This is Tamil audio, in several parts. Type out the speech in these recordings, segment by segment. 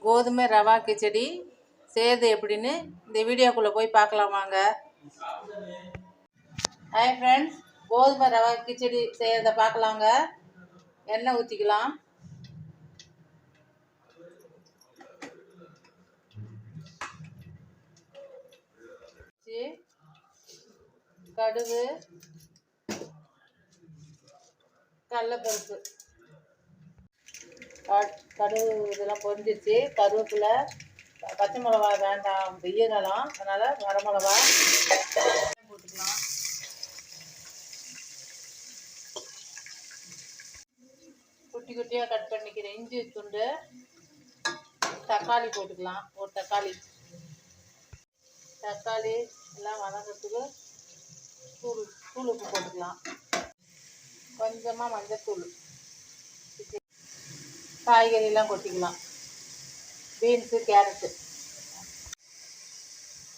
கோதுமை ரவா கிச்சடி செய்கிறது எப்படின்னு இந்த வீடியோக்குள்ளே போய் பார்க்கலாம் வாங்க. ஹாய் ஃப்ரெண்ட்ஸ், கோதுமை ரவா கிச்சடி செய்கிறத பார்க்கலாங்க. எண்ணெய் ஊற்றிக்கலாம். கடுகு, கடலைப்பருப்பு, கடுகு இதெல்லாம் பொரிஞ்சிச்சு. கருவேப்பிலை, பச்சை மிளகா வேண்டாம் வெய்யலாம், அதனால் வரமிளகா போட்டுக்கலாம். குட்டி குட்டியாக கட் பண்ணிக்கிற இஞ்சி துண்டு, தக்காளி போட்டுக்கலாம். ஒரு தக்காளி எல்லாம் வதங்கிறதுக்கு தூள் உப்பு போட்டுக்கலாம். கொஞ்சமாக மஞ்சத்தூள், காய்கறியெல்லாம் கொட்டிக்கலாம். Beans, carrot.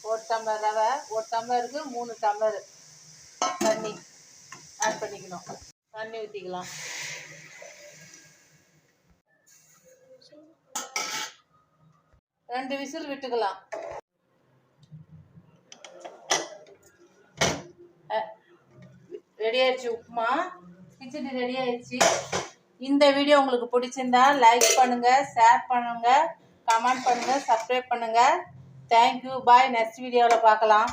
ஒரு டம்ளர் ரவை, ஒரு டம்ளருக்கு 3 டம்ளர் தண்ணி ஆட் பண்ணிக்கணும். தண்ணி ஊற்றிக்கலாம். ரெண்டு விசில் விட்டுக்கலாம். ரெடி ஆயிடுச்சு. உப்புமா கிச்சடி ரெடி ஆயிடுச்சு. இந்த வீடியோ உங்களுக்கு பிடிச்சிருந்தா லைக் பண்ணுங்க, ஷேர் பண்ணுங்க, கமெண்ட் பண்ணுங்க, சப்ஸ்கிரைப் பண்ணுங்க. தேங்க்யூ, பாய். நெக்ஸ்ட் வீடியோவில் பார்க்கலாம்.